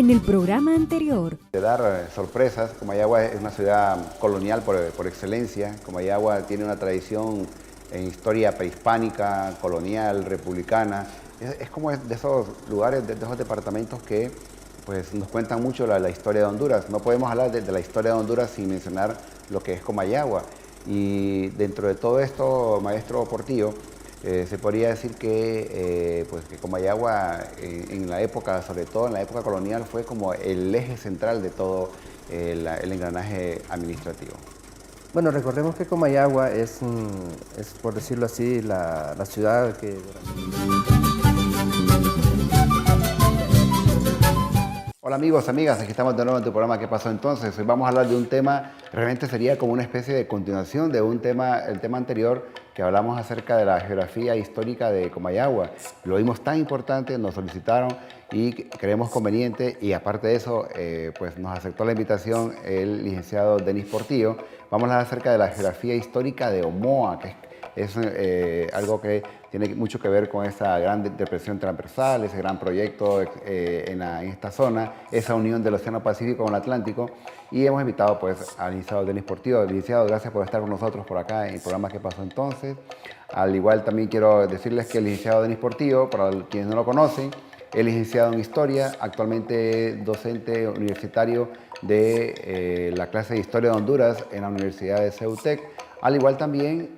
en el programa anterior. De dar sorpresas, Comayagua es una ciudad colonial por excelencia. Comayagua tiene una tradición en historia prehispánica, colonial, republicana. Es como de esos lugares, de esos departamentos que pues, nos cuentan mucho la historia de Honduras. No podemos hablar de la historia de Honduras sin mencionar lo que es Comayagua. Y dentro de todo esto, maestro Portillo, se podría decir que, pues que Comayagua en la época, sobre todo en la época colonial, fue como el eje central de todo el engranaje administrativo. Bueno, recordemos que Comayagua es por decirlo así, la ciudad que... Hola amigos, amigas, aquí estamos de nuevo en tu programa ¿Qué pasó entonces? Hoy vamos a hablar de un tema, realmente sería como una especie de continuación de el tema anterior que hablamos acerca de la geografía histórica de Comayagua. Lo vimos tan importante, nos solicitaron y creemos conveniente, y aparte de eso, pues nos aceptó la invitación el licenciado Denis Portillo. Vamos a hablar acerca de la geografía histórica de Omoa, que es algo que tiene mucho que ver con esa gran depresión transversal, ese gran proyecto en esta zona, esa unión del Océano Pacífico con el Atlántico. Y hemos invitado pues al licenciado Denis Portillo. Licenciado, gracias por estar con nosotros por acá en el programa ¿Qué pasó entonces? Al igual también quiero decirles que el licenciado Denis Portillo, para quienes no lo conocen, es licenciado en Historia, actualmente docente universitario de la clase de Historia de Honduras en la Universidad de CEUTEC. Al igual también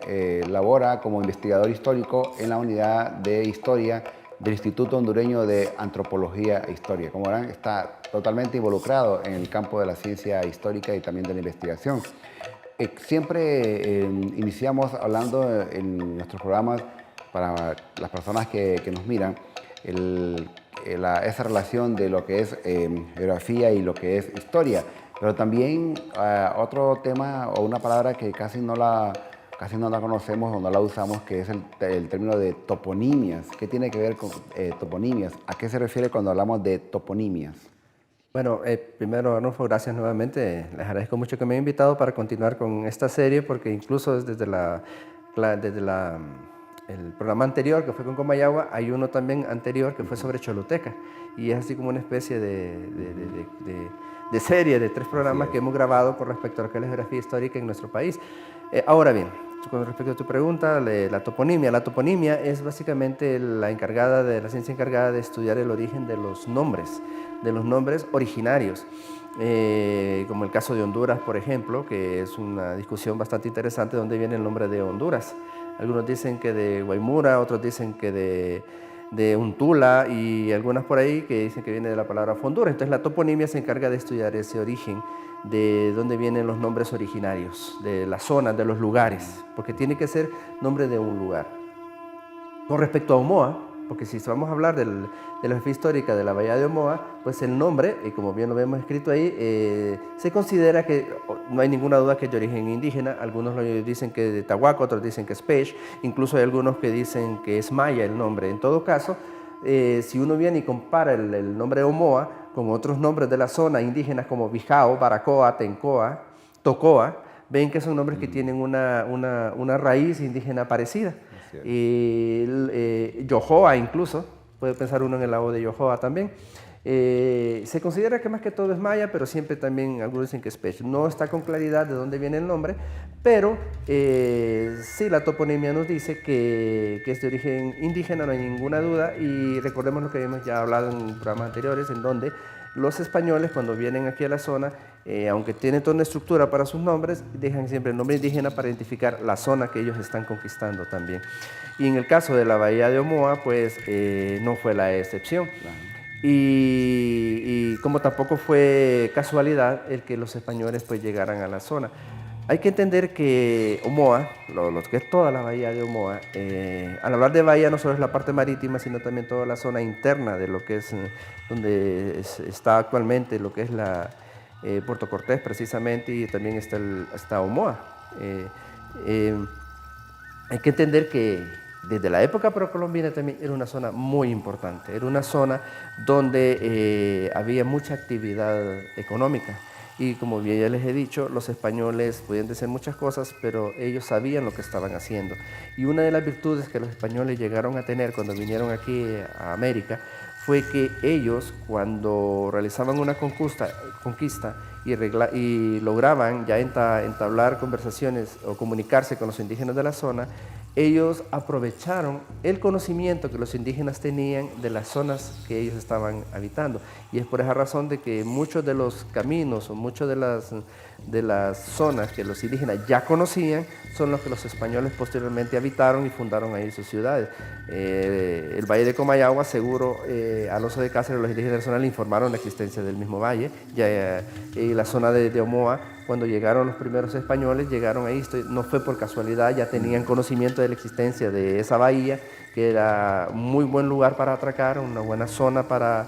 labora como investigador histórico en la unidad de Historia del Instituto Hondureño de Antropología e Historia. Como verán, está totalmente involucrado en el campo de la ciencia histórica y también de la investigación. Siempre iniciamos hablando en nuestros programas, para las personas que nos miran, esa relación de lo que es geografía y lo que es historia. Pero también otro tema o una palabra que casi no la conocemos o no la usamos, que es el término de toponimias. ¿Qué tiene que ver con toponimias? ¿A qué se refiere cuando hablamos de toponimias? Bueno, primero, Arnulfo, gracias nuevamente. Les agradezco mucho que me hayan invitado para continuar con esta serie, porque incluso desde el programa anterior, que fue con Comayagua, hay uno también anterior que fue sobre Choluteca. Y es así como una especie de serie de 3 programas que hemos grabado con respecto a lo que es la geografía histórica en nuestro país. Ahora bien, con respecto a tu pregunta, la toponimia. La toponimia es básicamente la ciencia encargada de estudiar el origen de los nombres originarios. Como el caso de Honduras, por ejemplo, que es una discusión bastante interesante, donde viene el nombre de Honduras. Algunos dicen que de Guaymura, otros dicen que de Untula, y algunas por ahí que dicen que viene de la palabra Honduras. Entonces la toponimia se encarga de estudiar ese origen, de dónde vienen los nombres originarios, de las zonas, de los lugares, porque tiene que ser nombre de un lugar. Con respecto a Omoa, porque si vamos a hablar de la geografía histórica de la bahía de Omoa, pues el nombre, como bien lo vemos escrito ahí, se considera que no hay ninguna duda que es de origen indígena. Algunos dicen que es de Tahuaco, otros dicen que es Pech, incluso hay algunos que dicen que es maya el nombre. En todo caso, si uno viene y compara el nombre de Omoa con otros nombres de la zona indígenas como Bijao, Baracoa, Tencoa, Tocoa, ven que son nombres que tienen una raíz indígena parecida. Yohoa incluso, puede pensar uno en el lago de Yohoa también. Se considera que más que todo es maya, pero siempre también algunos dicen que es Pech. No está con claridad de dónde viene el nombre, pero sí, la toponimia nos dice que es de origen indígena, no hay ninguna duda. Y recordemos lo que habíamos ya hablado en programas anteriores, en donde los españoles, cuando vienen aquí a la zona, aunque tienen toda una estructura para sus nombres, dejan siempre el nombre indígena para identificar la zona que ellos están conquistando también. Y en el caso de la bahía de Omoa, pues no fue la excepción. Claro. Y como tampoco fue casualidad el que los españoles pues llegaran a la zona. Hay que entender que Omoa, lo que es toda la bahía de Omoa, al hablar de bahía no solo es la parte marítima, sino también toda la zona interna de lo que es donde está actualmente lo que es Puerto Cortés precisamente, y también está Omoa. Hay que entender que desde la época precolombina también era una zona muy importante, era una zona donde había mucha actividad económica. Y como bien ya les he dicho, los españoles podían decir muchas cosas, pero ellos sabían lo que estaban haciendo. Y una de las virtudes que los españoles llegaron a tener cuando vinieron aquí a América fue que ellos, cuando realizaban una conquista y lograban ya entablar conversaciones o comunicarse con los indígenas de la zona, ellos aprovecharon el conocimiento que los indígenas tenían de las zonas que ellos estaban habitando. Y es por esa razón de que muchos de los caminos o muchas de las zonas que los indígenas ya conocían son los que los españoles posteriormente habitaron y fundaron ahí sus ciudades. El valle de Comayagua, seguro, Alonso de Cáceres, los indígenas de la zona le informaron la existencia del mismo valle. Y la zona de Omoa, cuando llegaron los primeros españoles, llegaron ahí, no fue por casualidad, ya tenían conocimiento de la existencia de esa bahía, que era un muy buen lugar para atracar, una buena zona para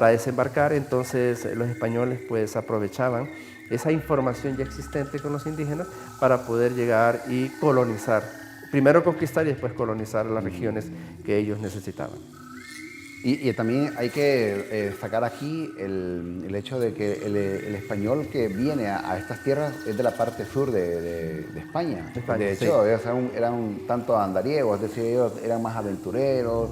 desembarcar. Entonces los españoles pues aprovechaban esa información ya existente con los indígenas para poder llegar y colonizar, primero conquistar y después colonizar las regiones que ellos necesitaban. Y también hay que sacar aquí el hecho de que el español que viene a estas tierras es de la parte sur de España. De hecho, sí, eran tanto andariegos, es decir, ellos eran más aventureros,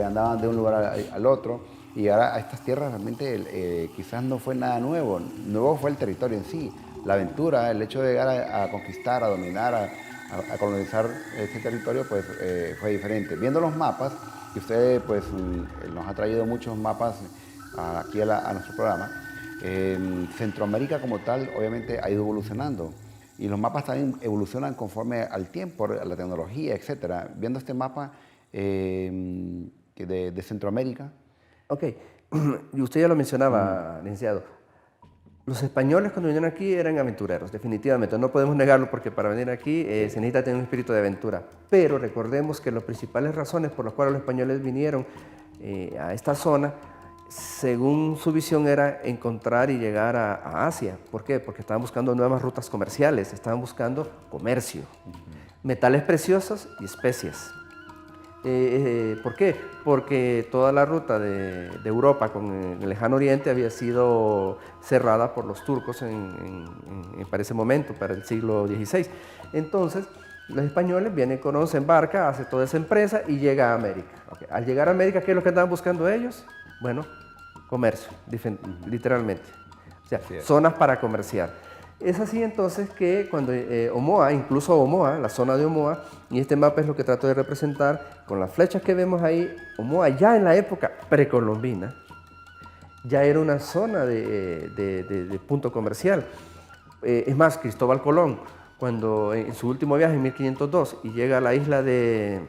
andaban de un lugar al otro. Y ahora a estas tierras realmente quizás no fue nada nuevo. Nuevo fue el territorio en sí, la aventura, el hecho de llegar a conquistar, a dominar, a colonizar este territorio, pues fue diferente. Viendo los mapas, y usted pues nos ha traído muchos mapas aquí a nuestro programa, Centroamérica como tal obviamente ha ido evolucionando y los mapas también evolucionan conforme al tiempo, a la tecnología, etc. Viendo este mapa de Centroamérica. Ok, y usted ya lo mencionaba, licenciado. Los españoles cuando vinieron aquí eran aventureros, definitivamente, no podemos negarlo porque para venir aquí se necesita tener un espíritu de aventura. Pero recordemos que las principales razones por las cuales los españoles vinieron a esta zona, según su visión, era encontrar y llegar a Asia. ¿Por qué? Porque estaban buscando nuevas rutas comerciales, estaban buscando comercio, metales preciosos y especias. ¿Por qué? Porque toda la ruta de Europa con el lejano oriente había sido cerrada por los turcos para ese momento, para el siglo XVI. Entonces, los españoles vienen, conocen barca, hace toda esa empresa y llega a América. Okay. Al llegar a América, ¿qué es lo que andaban buscando ellos? Bueno, comercio, literalmente. O sea, zonas para comerciar. Es así entonces que cuando Omoa, incluso Omoa, la zona de Omoa, y este mapa es lo que trato de representar, con las flechas que vemos ahí, Omoa ya en la época precolombina, ya era una zona de punto comercial. Es más, Cristóbal Colón, cuando en su último viaje en 1502 y llega a la isla de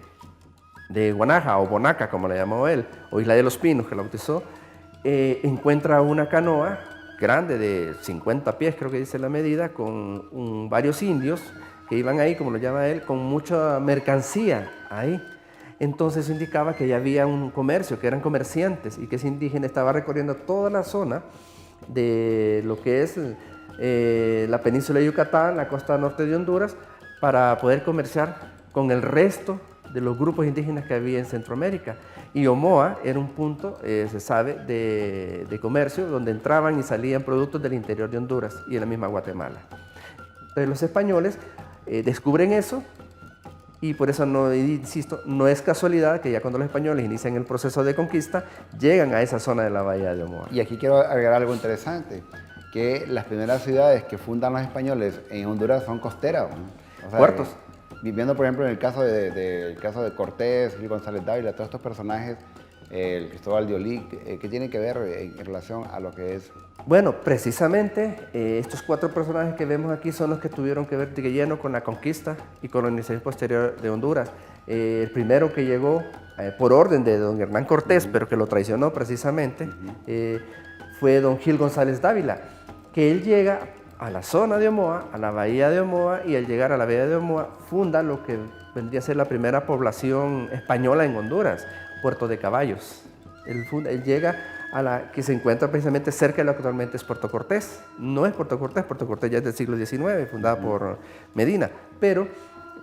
Guanaja o Bonaca, como la llamó él, o Isla de los Pinos, que la bautizó, encuentra una canoa grande de 50 pies, creo que dice la medida, con varios indios que iban ahí, como lo llama él, con mucha mercancía ahí. Entonces indicaba que ya había un comercio, que eran comerciantes y que ese indígena estaba recorriendo toda la zona de lo que es la península de Yucatán, la costa norte de Honduras, para poder comerciar con el resto de los grupos indígenas que había en Centroamérica. Y Omoa era un punto, se sabe, de comercio donde entraban y salían productos del interior de Honduras y de la misma Guatemala. Entonces los españoles descubren eso y por eso, insisto, no es casualidad que ya cuando los españoles inician el proceso de conquista, llegan a esa zona de la bahía de Omoa. Y aquí quiero agregar algo interesante, que las primeras ciudades que fundan los españoles en Honduras son costeras. O sea, puertos. Viviendo, por ejemplo, en el caso de Cortés, Gil González Dávila, todos estos personajes, el Cristóbal de Olí, ¿qué tiene que ver en relación a lo que es? Bueno, precisamente estos 4 personajes que vemos aquí son los que tuvieron que ver de lleno con la conquista y colonización posterior de Honduras. El primero que llegó por orden de don Hernán Cortés, pero que lo traicionó precisamente, fue don Gil González Dávila, que él llega a la zona de Omoa, a la bahía de Omoa, y al llegar a la bahía de Omoa funda lo que vendría a ser la primera población española en Honduras, Puerto de Caballos. Él llega a la que se encuentra precisamente cerca de lo que actualmente es Puerto Cortés. No es Puerto Cortés ya es del siglo XIX, fundada por Medina, pero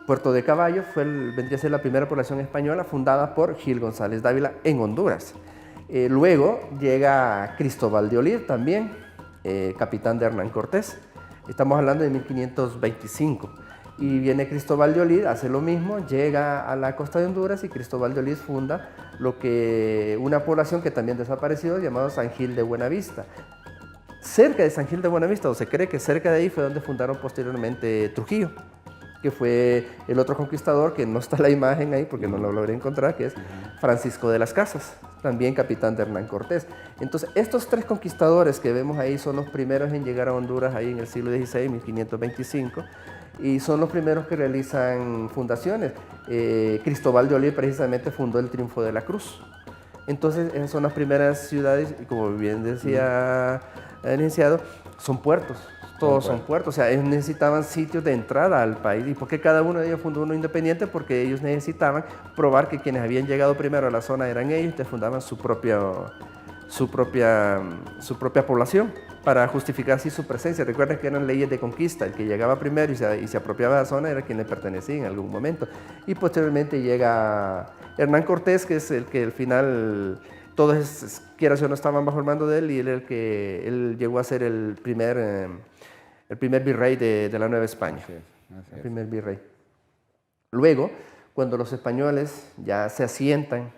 Puerto de Caballos vendría a ser la primera población española fundada por Gil González Dávila en Honduras. Luego llega Cristóbal de Olí también, capitán de Hernán Cortés. Estamos hablando de 1525. Y viene Cristóbal de Olid, hace lo mismo, llega a la costa de Honduras y Cristóbal de Olid funda una población que también desapareció, llamada San Gil de Buenavista. Cerca de San Gil de Buenavista, o se cree que cerca de ahí fue donde fundaron posteriormente Trujillo, que fue el otro conquistador, que no está la imagen ahí porque no lo logré encontrar, que es Francisco de las Casas, también capitán de Hernán Cortés. Entonces, estos 3 conquistadores que vemos ahí son los primeros en llegar a Honduras ahí en el siglo XVI, 1525, y son los primeros que realizan fundaciones. Cristóbal de Olid precisamente fundó el Triunfo de la Cruz. Entonces, esas son las primeras ciudades, y como bien decía el licenciado, son puertos. Todos son puertos, o sea, ellos necesitaban sitios de entrada al país. ¿Y por qué cada uno de ellos fundó uno independiente? Porque ellos necesitaban probar que quienes habían llegado primero a la zona eran ellos, y fundaban su propia población para justificar así su presencia. Recuerden que eran leyes de conquista, el que llegaba primero y se apropiaba de la zona era quien le pertenecía en algún momento. Y posteriormente llega Hernán Cortés, que es el que al final todos, quieras o no, estaban bajo el mando de él, y él llegó a ser el primer virrey de la Nueva España. Así es. El primer virrey. Luego, cuando los españoles ya se asientan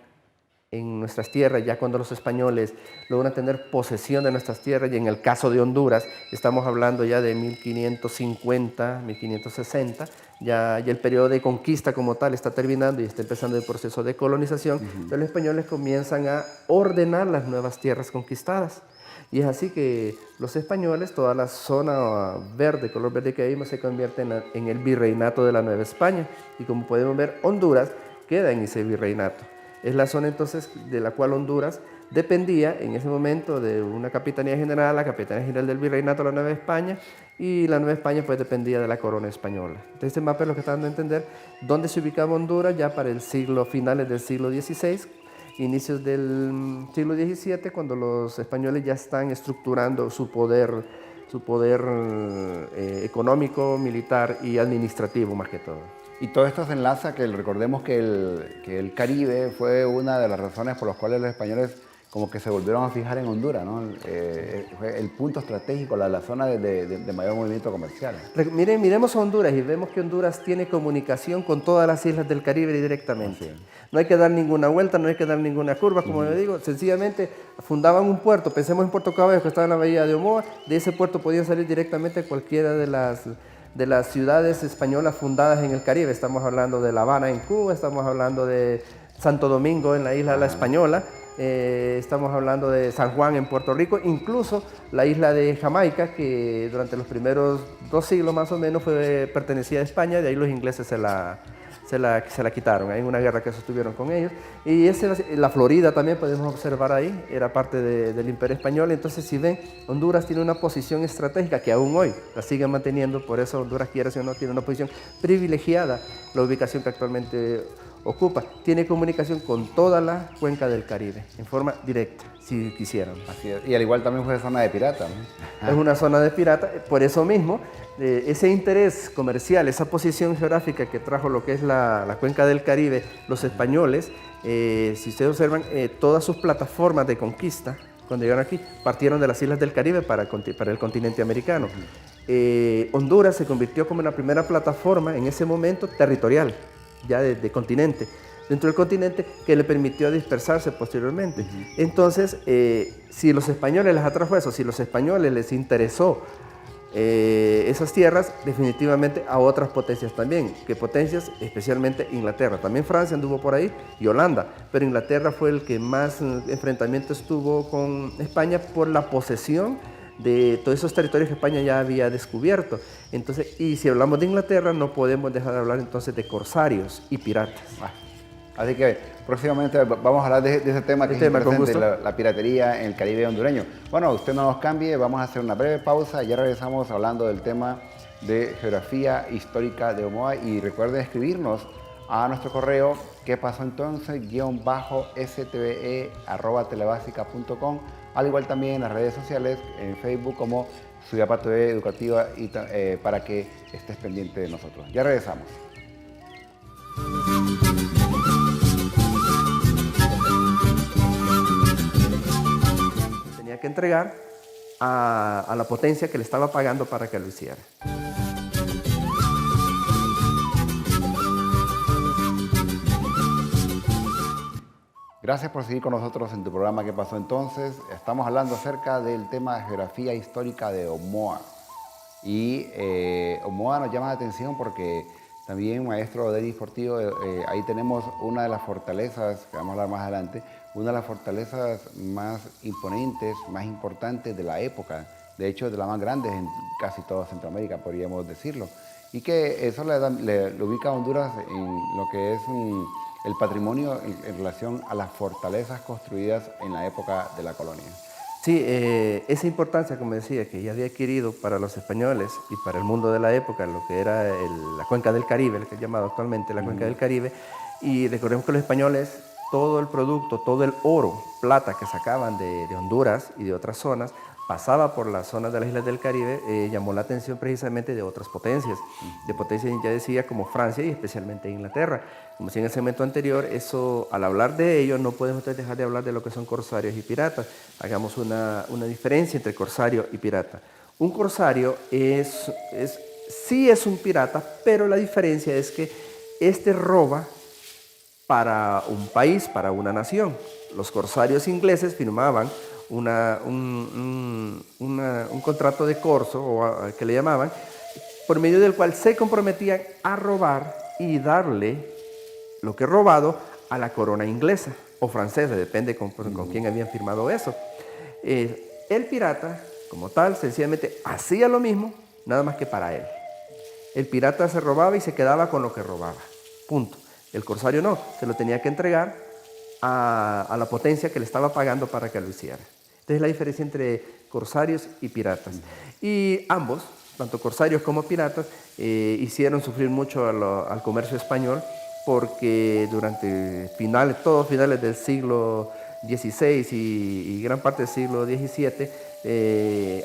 en nuestras tierras, ya cuando los españoles logran tener posesión de nuestras tierras, y en el caso de Honduras, estamos hablando ya de 1550, 1560, ya el periodo de conquista como tal está terminando y está empezando el proceso de colonización, entonces los españoles comienzan a ordenar las nuevas tierras conquistadas. Y es así que los españoles, toda la zona verde, color verde que vimos, se convierte en el virreinato de la Nueva España. Y como podemos ver, Honduras queda en ese virreinato. Es la zona entonces de la cual Honduras dependía en ese momento de una capitanía general, la capitanía general del virreinato de la Nueva España, y la Nueva España pues dependía de la corona española. Entonces este mapa es lo que está dando a entender dónde se ubicaba Honduras ya para finales del siglo XVI, inicios del siglo XVII, cuando los españoles ya están estructurando su poder económico, militar y administrativo más que todo. Y todo esto se enlaza que recordemos que el Caribe fue una de las razones por las cuales los españoles como que se volvieron a fijar en Honduras, ¿no? Fue el punto estratégico, la zona de mayor movimiento comercial. Miremos a Honduras y vemos que Honduras tiene comunicación con todas las islas del Caribe directamente. Sí. No hay que dar ninguna vuelta, no hay que dar ninguna curva, como yo digo, sencillamente fundaban un puerto. Pensemos en Puerto Caballo, que estaba en la bahía de Omoa. De ese puerto podían salir directamente cualquiera de las ciudades españolas fundadas en el Caribe. Estamos hablando de La Habana en Cuba, estamos hablando de Santo Domingo en la isla La Española, estamos hablando de San Juan en Puerto Rico, incluso la isla de Jamaica, que durante los primeros 2 siglos más o menos pertenecía a España, de ahí los ingleses se la quitaron, hay una guerra que sostuvieron con ellos. Y la Florida también podemos observar ahí, era parte del Imperio Español. Entonces, si ven, Honduras tiene una posición estratégica que aún hoy la sigue manteniendo, por eso Honduras, quiera o no, tiene una posición privilegiada, la ubicación que actualmente ocupa. Tiene comunicación con toda la cuenca del Caribe, en forma directa, si quisieran. Así es. Y al igual también fue zona de pirata, ¿no? Es una zona de pirata, por eso mismo, ese interés comercial, esa posición geográfica que trajo lo que es la cuenca del Caribe, los españoles, si ustedes observan, todas sus plataformas de conquista, cuando llegaron aquí, partieron de las islas del Caribe para el continente americano. Honduras se convirtió como la primera plataforma en ese momento territorial, ya de continente, dentro del continente, que le permitió dispersarse posteriormente. Entonces, si los españoles les atrajo eso, si los españoles les interesó esas tierras, definitivamente a otras potencias también, que potencias especialmente Inglaterra, también Francia anduvo por ahí y Holanda, pero Inglaterra fue el que más enfrentamientos tuvo con España por la posesión de todos esos territorios que España ya había descubierto. Entonces, y si hablamos de Inglaterra, no podemos dejar de hablar entonces de corsarios y piratas. Así que próximamente vamos a hablar de ese tema que es interesante, la piratería en el Caribe hondureño. Bueno, usted no nos cambie, vamos a hacer una breve pausa, ya regresamos hablando del tema de geografía histórica de Omoa, y recuerde escribirnos a nuestro correo qué pasó entonces _stbe@telebasica.com, al igual también en las redes sociales, en Facebook como Suyapa TV Educativa, y para que estés pendiente de nosotros. Ya regresamos. Tenía que entregar a la potencia que le estaba pagando para que lo hiciera. Gracias por seguir con nosotros en tu programa ¿Qué pasó entonces? Estamos hablando acerca del tema de geografía histórica de Omoa. Y Omoa nos llama la atención porque también, maestro Denis Portillo, ahí tenemos una de las fortalezas, que vamos a hablar más adelante, una de las fortalezas más imponentes, más importantes de la época, de hecho de las más grandes en casi toda Centroamérica, podríamos decirlo. Y que eso le ubica a Honduras en lo que es el patrimonio en relación a las fortalezas construidas en la época de la colonia. Sí, esa importancia, como decía, que ya había adquirido para los españoles y para el mundo de la época, lo que era la cuenca del Caribe, lo que es llamado actualmente la cuenca del Caribe, y recordemos que los españoles, todo el producto, todo el oro, plata que sacaban de Honduras y de otras zonas, pasaba por las zonas de las islas del Caribe, llamó la atención precisamente de otras potencias, de potencias, ya decía, como Francia y especialmente Inglaterra. Como decía en el segmento anterior, eso, al hablar de ello, no podemos dejar de hablar de lo que son corsarios y piratas. Hagamos una diferencia entre corsario y pirata. Un corsario sí es un pirata, pero la diferencia es que este roba para un país, para una nación. Los corsarios ingleses firmaban un contrato de corso, o que le llamaban, por medio del cual se comprometían a robar y darle lo que robado a la corona inglesa o francesa, depende con quién habían firmado eso. El pirata, como tal, sencillamente hacía lo mismo, nada más que para él. El pirata se robaba y se quedaba con lo que robaba, punto. El corsario no, se lo tenía que entregar a la potencia que le estaba pagando para que lo hiciera. Esta es la diferencia entre corsarios y piratas. Y ambos, tanto corsarios como piratas, hicieron sufrir mucho al comercio español, porque durante todos finales del siglo XVI y gran parte del siglo XVII,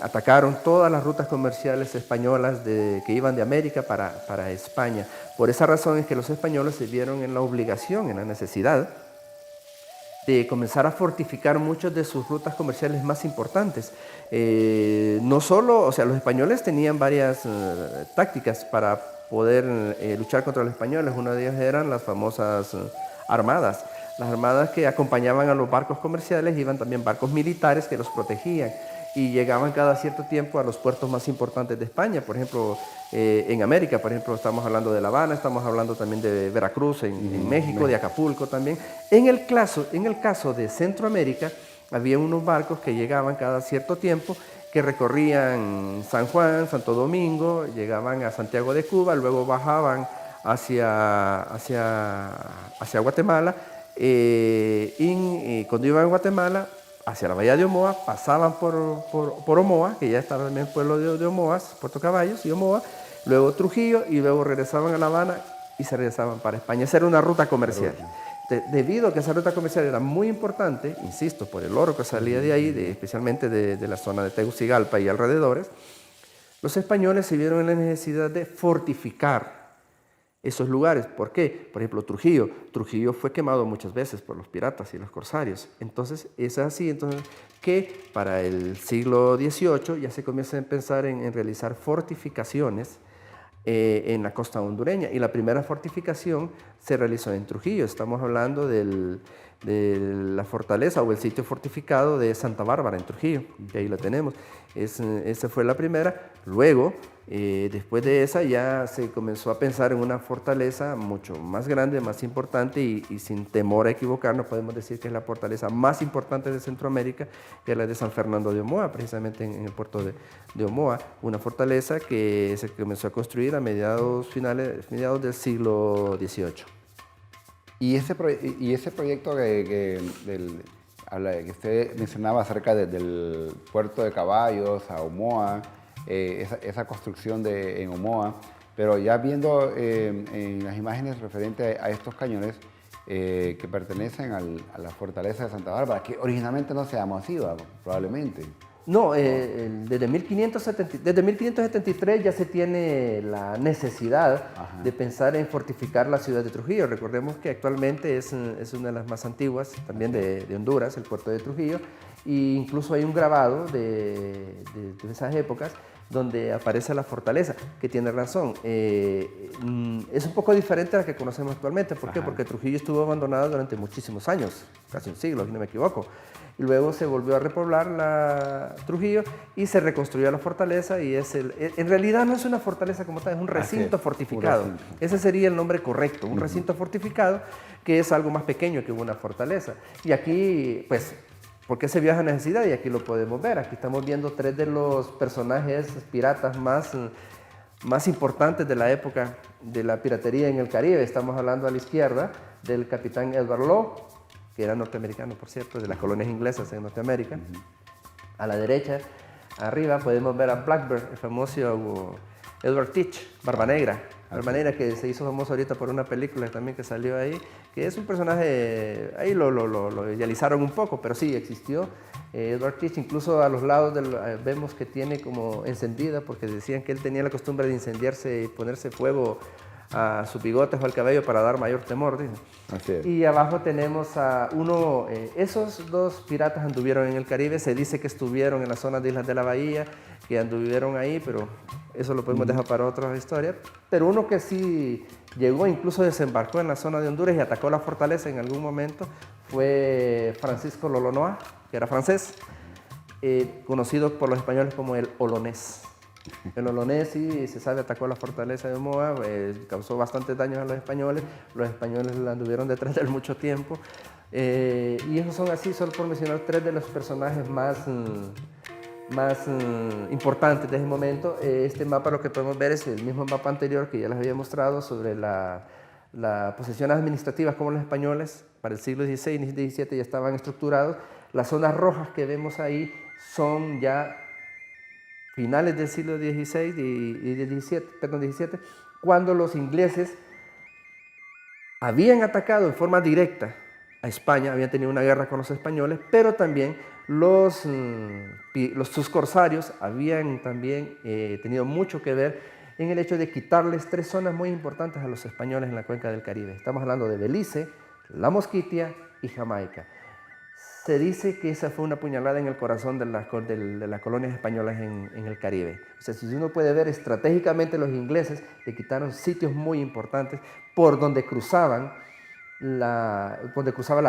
atacaron todas las rutas comerciales españolas que iban de América para España. Por esa razón es que los españoles se vieron en la obligación, en la necesidad, de comenzar a fortificar muchas de sus rutas comerciales más importantes. No solo, o sea, los españoles tenían varias tácticas para poder luchar contra los españoles. Una de ellas eran las famosas armadas. Las armadas que acompañaban a los barcos comerciales, iban también barcos militares que los protegían y llegaban cada cierto tiempo a los puertos más importantes de España. Por ejemplo, en América, por ejemplo, estamos hablando de La Habana, estamos hablando también de Veracruz, en México, de Acapulco también. En el caso de Centroamérica, había unos barcos que llegaban cada cierto tiempo, que recorrían San Juan, Santo Domingo, llegaban a Santiago de Cuba, luego bajaban hacia Guatemala, y cuando iban a Guatemala, hacia la bahía de Omoa, pasaban por Omoa, que ya estaba en el pueblo de Omoa, Puerto Caballos y Omoa, luego Trujillo, y luego regresaban a La Habana y se regresaban para España. Esa era una ruta comercial. Debido a que esa ruta comercial era muy importante, insisto, por el oro que salía de ahí, especialmente de la zona de Tegucigalpa y alrededores, los españoles se vieron en la necesidad de fortificar esos lugares. ¿Por qué? Por ejemplo, Trujillo fue quemado muchas veces por los piratas y los corsarios. Entonces, es así que para el siglo XVIII ya se comienza a pensar en realizar fortificaciones en la costa hondureña. Y la primera fortificación se realizó en Trujillo. Estamos hablando de la fortaleza o el sitio fortificado de Santa Bárbara en Trujillo, que ahí la tenemos. Esa fue la primera. Luego, después de esa, ya se comenzó a pensar en una fortaleza mucho más grande, más importante, y sin temor a equivocarnos, podemos decir que es la fortaleza más importante de Centroamérica, que es la de San Fernando de Omoa, precisamente en el puerto de Omoa, una fortaleza que se comenzó a construir a mediados del siglo XVIII. Y ese proyecto que usted mencionaba acerca del puerto de Caballos a Omoa, esa construcción en Omoa, pero ya viendo en las imágenes referentes a estos cañones que pertenecen a la fortaleza de Santa Bárbara, que originalmente no se llamó así, probablemente. No, desde 1573 ya se tiene la necesidad de pensar en fortificar la ciudad de Trujillo. Recordemos que actualmente es una de las más antiguas también de Honduras, el puerto de Trujillo, e incluso hay un grabado de esas épocas donde aparece la fortaleza, que tiene razón. Es un poco diferente a la que conocemos actualmente. ¿Por qué? Porque Trujillo estuvo abandonado durante muchísimos años, casi un siglo, si no me equivoco. Y luego se volvió a repoblar Trujillo y se reconstruyó la fortaleza y en realidad no es una fortaleza como tal, es un recinto fortificado. Un recinto. Ese sería el nombre correcto, un recinto fortificado que es algo más pequeño que una fortaleza. Y aquí, pues, ¿por qué se viaja a necesidad? Y aquí lo podemos ver. Aquí estamos viendo 3 de los personajes piratas más importantes de la época de la piratería en el Caribe. Estamos hablando a la izquierda del capitán Edward Law, que era norteamericano, por cierto, de las colonias inglesas en Norteamérica. A la derecha, arriba, podemos ver a Blackbeard, el famoso Edward Teach, Barba Negra. Barba Negra, que se hizo famoso ahorita por una película también que salió ahí, que es un personaje, ahí lo idealizaron un poco, pero sí existió. Edward Teach, incluso a los lados vemos que tiene como encendida, porque decían que él tenía la costumbre de incendiarse y ponerse fuego a sus bigotes o al cabello para dar mayor temor. Así es. Y abajo tenemos a esos 2 piratas anduvieron en el Caribe, se dice que estuvieron en la zona de Islas de la Bahía, que anduvieron ahí, pero eso lo podemos dejar para otra historia. Pero uno que sí llegó, incluso desembarcó en la zona de Honduras y atacó la fortaleza en algún momento, fue Francisco Lolonois, que era francés, conocido por los españoles como el Olonés. El Olonés, sí, se sabe, atacó la fortaleza de Omoa, causó bastantes daños a los españoles la anduvieron detrás de él mucho tiempo. Y esos son así, solo por mencionar 3 de los personajes más importantes de ese momento. Este mapa lo que podemos ver es el mismo mapa anterior que ya les había mostrado sobre las posesiones administrativas, como los españoles para el siglo XVI y XVII ya estaban estructurados. Las zonas rojas que vemos ahí son ya finales del siglo XVI y XVII, cuando los ingleses habían atacado en forma directa a España, habían tenido una guerra con los españoles, pero también sus corsarios habían también tenido mucho que ver en el hecho de quitarles 3 zonas muy importantes a los españoles en la cuenca del Caribe. Estamos hablando de Belice, La Mosquitia y Jamaica. Se dice que esa fue una puñalada en el corazón de las colonias españolas en el Caribe. O sea, si uno puede ver, estratégicamente los ingleses le quitaron sitios muy importantes por donde cruzaba la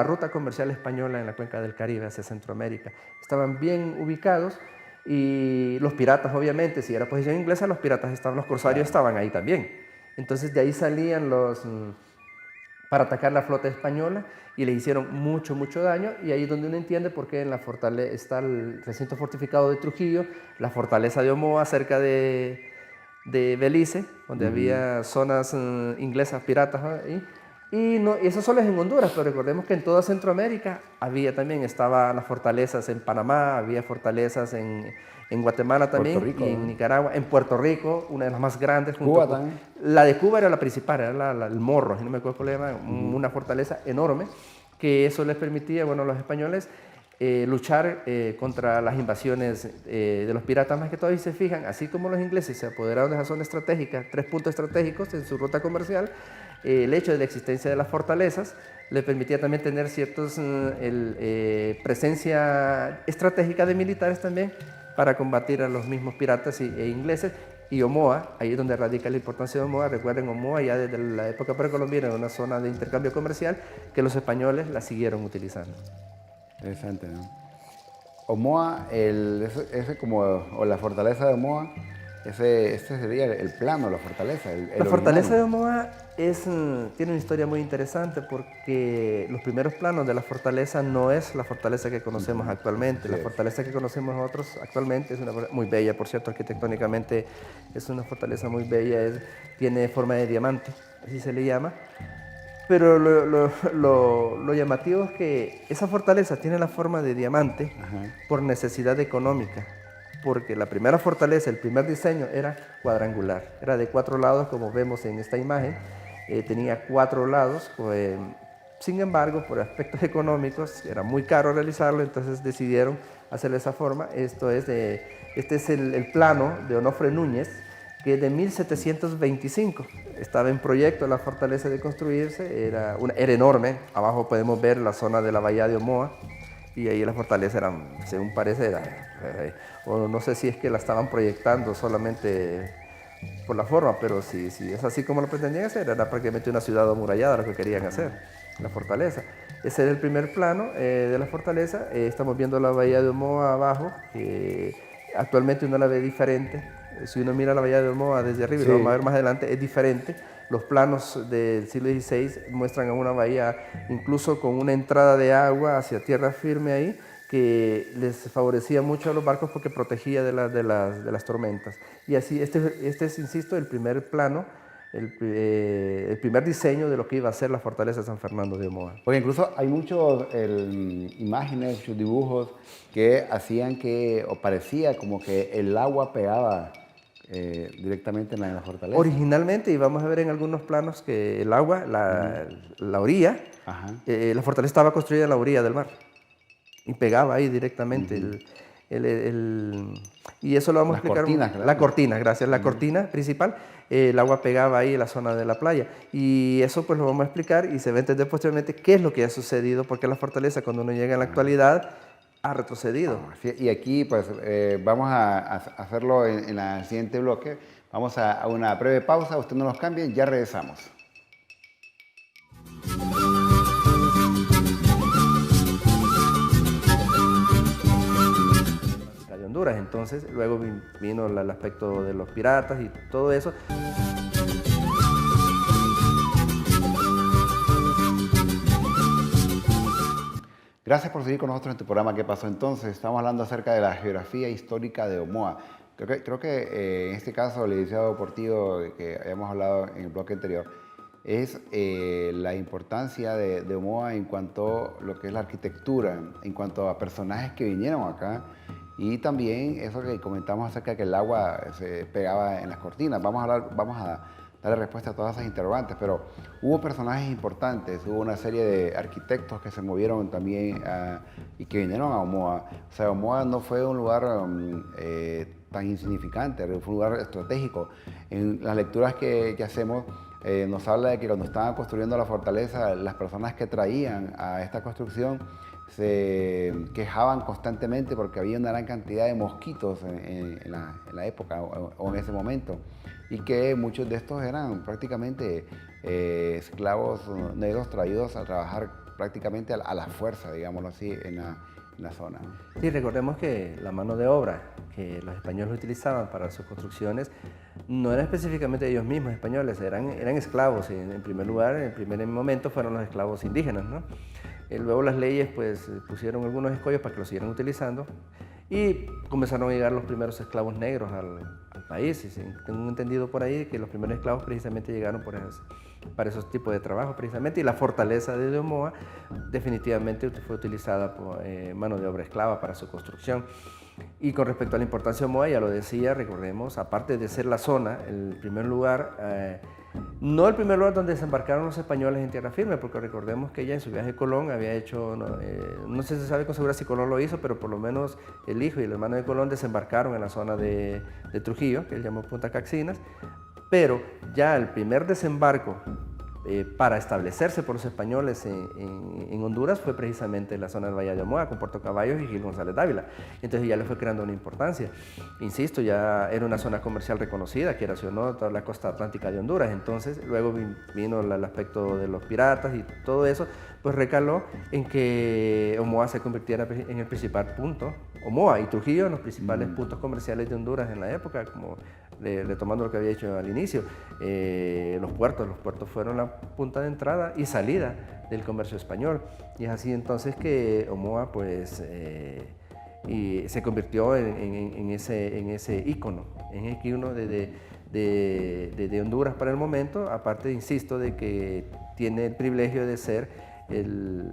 ruta comercial española en la cuenca del Caribe hacia Centroamérica. Estaban bien ubicados y los piratas, obviamente, si era posición inglesa, los corsarios estaban ahí también. Entonces de ahí salían para atacar la flota española y le hicieron mucho daño, y ahí es donde uno entiende por qué en la fortaleza está el recinto fortificado de Trujillo, la fortaleza de Omoa cerca de Belice, donde había zonas inglesas piratas ahí. Y eso solo es en Honduras, pero recordemos que en toda Centroamérica estaban las fortalezas en Panamá, había fortalezas en Guatemala también, Rico, y en Nicaragua, en Puerto Rico, una de las más grandes. Cuba también. La de Cuba era la principal, era el Morro, si no me acuerdo cuál era, una fortaleza enorme, que eso les permitía, bueno, a los españoles luchar contra las invasiones de los piratas, más que todo. Y se fijan, así como los ingleses se apoderaron de esa zona estratégica, 3 puntos estratégicos en su ruta comercial, el hecho de la existencia de las fortalezas le permitía también tener presencia estratégica de militares también para combatir a los mismos piratas e ingleses. Y Omoa, ahí es donde radica la importancia de Omoa. Recuerden, Omoa ya desde la época precolombina era una zona de intercambio comercial que los españoles la siguieron utilizando. Interesante, ¿no? Omoa, o la fortaleza de Omoa, este sería el plano, la fortaleza. La fortaleza de Omoa tiene una historia muy interesante, porque los primeros planos de la fortaleza no es la fortaleza que conocemos actualmente. La fortaleza que conocemos nosotros actualmente es una muy bella, por cierto, arquitectónicamente es una fortaleza muy bella, tiene forma de diamante, así se le llama. Pero lo llamativo es que esa fortaleza tiene la forma de diamante por necesidad económica, porque la primera fortaleza, el primer diseño era cuadrangular, era de 4 lados, como vemos en esta imagen, tenía 4 lados, sin embargo, por aspectos económicos era muy caro realizarlo, entonces decidieron hacerlo de esa forma. Este es el plano de Onofre Núñez, que es de 1725. Estaba en proyecto la fortaleza de construirse, era enorme. Abajo podemos ver la zona de la bahía de Omoa, y ahí la fortaleza era, según parece, o no sé si es que la estaban proyectando solamente por la forma, pero si es así como lo pretendían hacer, era prácticamente una ciudad amurallada lo que querían hacer, la fortaleza. Ese era el primer plano de la fortaleza. Estamos viendo la bahía de Omoa abajo, que actualmente uno la ve diferente. Si uno mira la bahía de Omoa desde arriba, y lo vamos a ver más adelante, es diferente. Los planos del siglo XVI muestran a una bahía incluso con una entrada de agua hacia tierra firme ahí, que les favorecía mucho a los barcos porque protegía de las tormentas. Y así, este es, insisto, el primer plano, el primer diseño de lo que iba a ser la fortaleza de San Fernando de Omoa. Porque incluso hay muchos imágenes, muchos dibujos que hacían que, o parecía como que el agua pegaba directamente en la fortaleza. Originalmente, y vamos a ver en algunos planos que el agua, la orilla, la fortaleza estaba construida en la orilla del mar y pegaba ahí directamente. Y eso lo vamos a explicar. Cortinas, claro. La cortina, gracias. La cortina principal, el agua pegaba ahí en la zona de la playa. Y eso pues lo vamos a explicar y se va a entender posteriormente qué es lo que ha sucedido, porque la fortaleza cuando uno llega en la actualidad ha retrocedido. Y aquí pues vamos a hacerlo en el siguiente bloque. Vamos a una breve pausa, usted no nos cambie, ya regresamos. De Honduras, entonces luego vino el aspecto de los piratas y todo eso. Gracias por seguir con nosotros en tu programa ¿Qué pasó entonces? Estamos hablando acerca de la geografía histórica de Omoa. Creo que en este caso el licenciado Portillo, que habíamos hablado en el bloque anterior, es la importancia de Omoa en cuanto a lo que es la arquitectura, en cuanto a personajes que vinieron acá y también eso que comentamos acerca de que el agua se pegaba en las cortinas. Vamos a darle respuesta a todas esas interrogantes, pero hubo personajes importantes, hubo una serie de arquitectos que se movieron también y que vinieron a Omoa. O sea, Omoa no fue un lugar tan insignificante, fue un lugar estratégico. En las lecturas que hacemos nos habla de que cuando estaban construyendo la fortaleza, las personas que traían a esta construcción se quejaban constantemente porque había una gran cantidad de mosquitos en la época o en ese momento, y que muchos de estos eran prácticamente esclavos negros traídos a trabajar prácticamente a la fuerza, digámoslo así, en la zona. Sí, recordemos que la mano de obra que los españoles utilizaban para sus construcciones no eran específicamente ellos mismos españoles, eran esclavos. En primer lugar, en el primer momento fueron los esclavos indígenas, ¿no? Luego las leyes pues pusieron algunos escollos para que los siguieran utilizando y comenzaron a llegar los primeros esclavos negros al país. Y tengo entendido por ahí que los primeros esclavos precisamente llegaron para esos tipos de trabajo precisamente, y la fortaleza de Omoa definitivamente fue utilizada por mano de obra esclava para su construcción. Y con respecto a la importancia de Omoa, ya lo decía, recordemos, aparte de ser la zona, el primer lugar, no el primer lugar donde desembarcaron los españoles en tierra firme, porque recordemos que ya en su viaje Colón había hecho, no sé si se sabe con seguridad si Colón lo hizo, pero por lo menos el hijo y el hermano de Colón desembarcaron en la zona de Trujillo, que él llamó Punta Caxinas, pero ya el primer desembarco para establecerse por los españoles en Honduras fue precisamente en la zona del Valle de Omoa, con Puerto Caballos y Gil González Dávila. Entonces ya le fue creando una importancia. Insisto, ya era una zona comercial reconocida, que era toda la costa atlántica de Honduras. Entonces luego vino el aspecto de los piratas y todo eso, pues recaló en que Omoa se convirtiera en el principal punto, Omoa y Trujillo en los principales puntos comerciales de Honduras en la época, como retomando lo que había dicho al inicio. Los puertos fueron la punta de entrada y salida del comercio español, y es así entonces que Omoa pues y se convirtió en ese ícono, de Honduras para el momento, aparte, insisto, de que tiene el privilegio de ser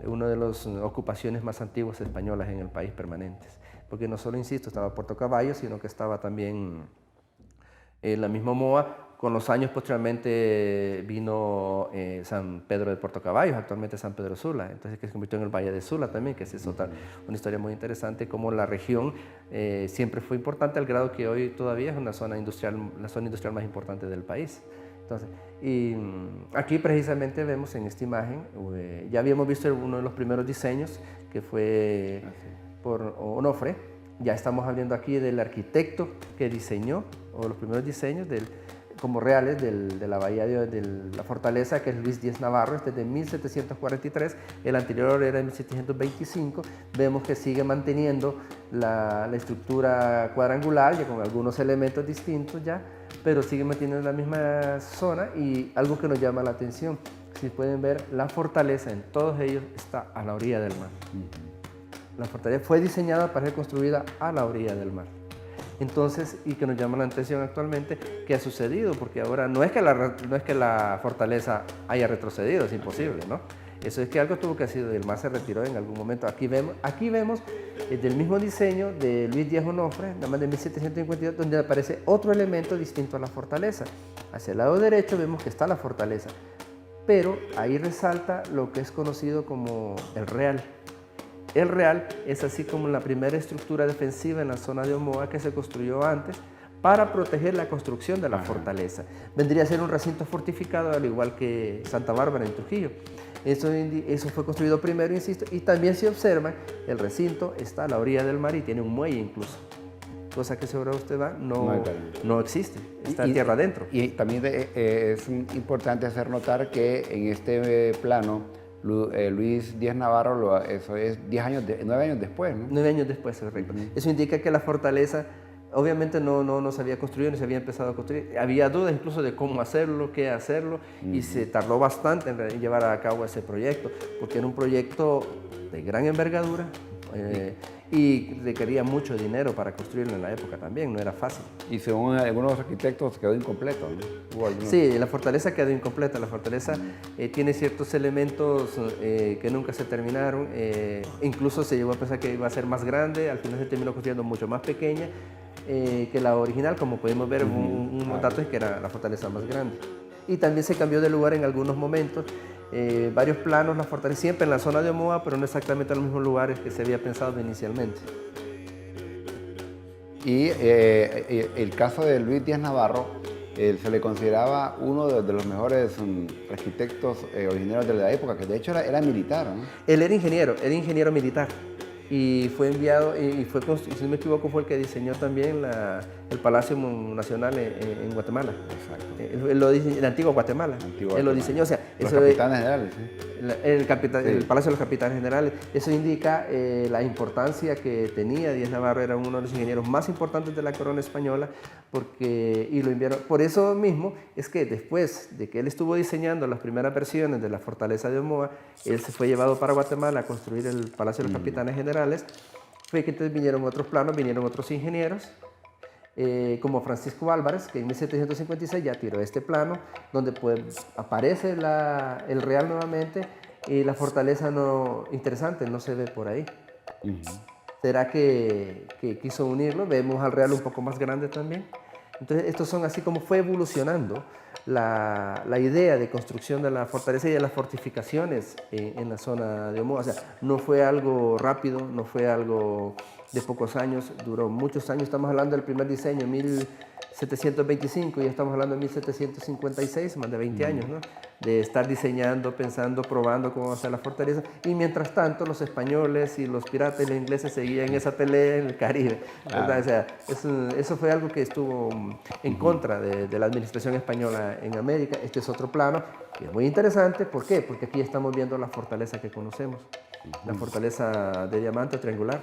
una de las ocupaciones más antiguas españolas en el país permanentes, porque no solo, insisto, estaba Puerto Caballo, sino que estaba también la misma Omoa. Con los años posteriormente vino San Pedro de Puerto Caballos, actualmente San Pedro Sula, entonces que se convirtió en el Valle de Sula también, que es otra, una historia muy interesante, como la región siempre fue importante al grado que hoy todavía es una zona industrial, la zona industrial más importante del país. Entonces, y aquí precisamente vemos en esta imagen, ya habíamos visto uno de los primeros diseños que fue por Onofre. Ya estamos hablando aquí del arquitecto que diseñó, o los primeros diseños como reales de la bahía de la fortaleza, que es Luis Díez Navarro. Este es de 1743, el anterior era de 1725. Vemos que sigue manteniendo la estructura cuadrangular, ya con algunos elementos distintos ya, pero sigue manteniendo la misma zona. Y algo que nos llama la atención, si pueden ver, la fortaleza en todos ellos está a la orilla del mar. La fortaleza fue diseñada para ser construida a la orilla del mar. Entonces, y que nos llama la atención actualmente, ¿qué ha sucedido? Porque ahora no es que la fortaleza haya retrocedido, es imposible, ¿no? Eso es que algo tuvo que hacer, el mar se retiró en algún momento. Aquí vemos del mismo diseño de Luis Díaz Onofre, nada más de 1752, donde aparece otro elemento distinto a la fortaleza. Hacia el lado derecho vemos que está la fortaleza, pero ahí resalta lo que es conocido como el Real. El Real es así como la primera estructura defensiva en la zona de Omoa que se construyó antes para proteger la construcción de la fortaleza. Vendría a ser un recinto fortificado, al igual que Santa Bárbara en Trujillo. Eso fue construido primero, insisto, y también se observa, el recinto está a la orilla del mar y tiene un muelle incluso. Cosa que si ahora usted va, no existe, está en tierra adentro. Y también es importante hacer notar que en este plano, Luis Díez Navarro, eso es 9 años después, ¿no? 9 años después, correcto. Eso indica que la fortaleza obviamente no se había construido ni se había empezado a construir. Había dudas incluso de cómo hacerlo, qué hacerlo, y se tardó bastante en llevar a cabo ese proyecto, porque era un proyecto de gran envergadura y requería mucho dinero para construirlo en la época también, no era fácil. Y según algunos arquitectos quedó incompleto, ¿no? Sí, la fortaleza quedó incompleta. La fortaleza tiene ciertos elementos que nunca se terminaron. Incluso se llegó a pensar que iba a ser más grande, al final se terminó construyendo mucho más pequeña que la original. Como podemos ver, unos datos es que era la fortaleza más grande. Y también se cambió de lugar en algunos momentos. Varios planos, la fortaleza siempre en la zona de Omoa, pero no exactamente en los mismos lugares que se había pensado inicialmente. Y el caso de Luis Díaz Navarro, se le consideraba uno de los mejores arquitectos originarios de la época, que de hecho era militar, ¿no? Él era ingeniero militar. Y fue enviado, y si no me equivoco, fue el que diseñó también el Palacio Nacional en Guatemala. Exacto. En Antigua Guatemala. Él lo diseñó. O sea, los capitanes generales, ¿sí? El Palacio de los Capitanes Generales. Eso indica la importancia que tenía. Díaz Navarro era uno de los ingenieros más importantes de la corona española, y lo enviaron. Por eso mismo es que después de que él estuvo diseñando las primeras versiones de la fortaleza de Omoa, él se fue llevado para Guatemala a construir el Palacio de los Capitanes Generales. Fue que entonces vinieron otros planos, vinieron otros ingenieros, como Francisco Álvarez, que en 1756 ya tiró este plano, donde pues aparece el Real nuevamente, y la fortaleza interesante, no se ve por ahí. ¿Será que quiso unirlo? Vemos al Real un poco más grande también. Entonces, estos son así como fue evolucionando la idea de construcción de la fortaleza y de las fortificaciones en la zona de Omoa. O sea, no fue algo rápido, no fue algo de pocos años, duró muchos años. Estamos hablando del primer diseño en 1725 y estamos hablando de 1756, más de 20 años, ¿no? De estar diseñando, pensando, probando cómo va a ser la fortaleza. Y mientras tanto, los españoles y los piratas y los ingleses seguían esa pelea en el Caribe. O sea, eso fue algo que estuvo en contra de la administración española en América. Este es otro plano que es muy interesante. ¿Por qué? Porque aquí estamos viendo la fortaleza que conocemos, la fortaleza de diamante triangular.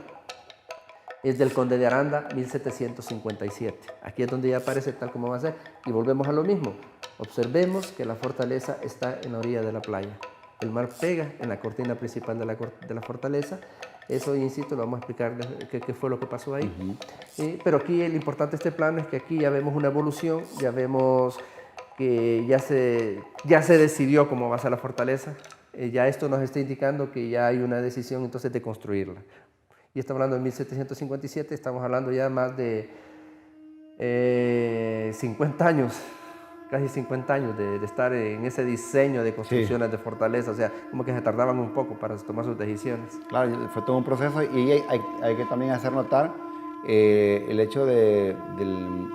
Es del Conde de Aranda, 1757. Aquí es donde ya aparece tal como va a ser. Y volvemos a lo mismo. Observemos que la fortaleza está en la orilla de la playa. El mar pega en la cortina principal de la fortaleza. Eso, insisto, lo vamos a explicar qué fue lo que pasó ahí. Pero aquí lo importante de este plano es que aquí ya vemos una evolución, ya vemos que ya se decidió cómo va a ser la fortaleza. Ya esto nos está indicando que ya hay una decisión entonces de construirla. Y estamos hablando de 1757, estamos hablando ya más de 50 años, casi 50 años de estar en ese diseño de construcciones de fortaleza. O sea, como que se tardaban un poco para tomar sus decisiones. Claro, fue todo un proceso, y hay que también hacer notar el hecho de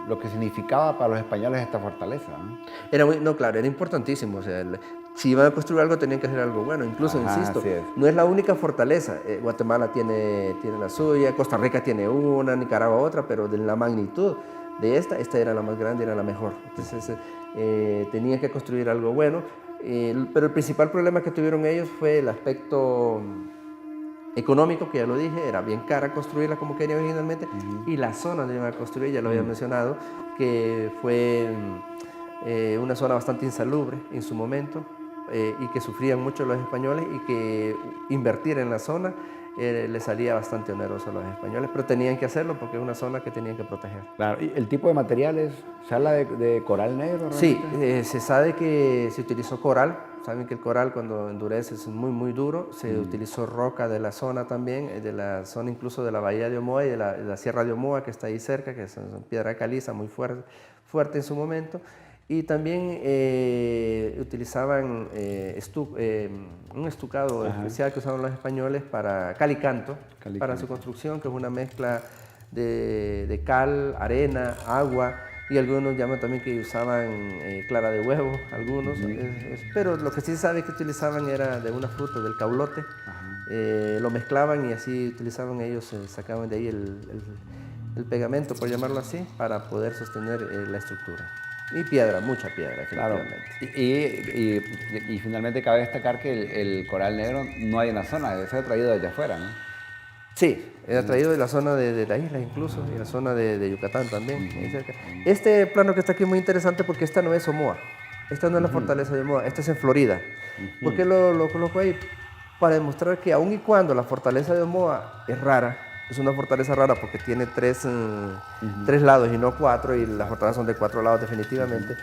lo que significaba para los españoles esta fortaleza, ¿no? Claro, era importantísimo. O sea, si iban a construir algo, tenían que hacer algo bueno. Incluso, Ajá, insisto, así es. no es la única fortaleza. Guatemala tiene la suya, Costa Rica tiene una, Nicaragua otra, pero de la magnitud de esta era la más grande, era la mejor. Entonces, tenían que construir algo bueno. Pero el principal problema que tuvieron ellos fue el aspecto económico, que ya lo dije, era bien cara construirla como querían originalmente, y la zona donde iban a construir, ya lo había mencionado, que fue una zona bastante insalubre en su momento, y que sufrían mucho los españoles, y que invertir en la zona les salía bastante oneroso a los españoles, pero tenían que hacerlo porque es una zona que tenían que proteger. Claro, ¿y el tipo de materiales? ¿Se habla de coral negro? Sí, ¿realmente? se sabe que se utilizó coral. Saben que el coral cuando endurece es muy, muy duro. Se utilizó roca de la zona también, de la zona incluso de la bahía de Omoa y de la sierra de Omoa, que está ahí cerca, que son piedra caliza muy fuerte en su momento. Y también utilizaban un estucado especial que usaban los españoles para cal y canto, para su construcción, que es una mezcla de cal, arena, agua, y algunos llaman también que usaban clara de huevo, algunos, pero lo que sí se sabe que utilizaban era de una fruta, del caulote. Lo mezclaban y así utilizaban ellos, sacaban de ahí el pegamento, por llamarlo así, para poder sostener la estructura. Y piedra, mucha piedra, Claro. definitivamente. Y finalmente cabe destacar que el coral negro no hay en la zona, debe ser traído desde afuera, ¿no? Sí, era traído de la zona de la isla incluso, y la zona de Yucatán también, ahí cerca. Este plano que está aquí es muy interesante porque esta no es Omoa, esta no es la fortaleza de Omoa, esta es en Florida. ¿Por qué lo coloco ahí? Para demostrar que aun y cuando la fortaleza de Omoa es rara, es una fortaleza rara porque tiene tres lados y no cuatro, y las fortalezas son de 4 lados definitivamente.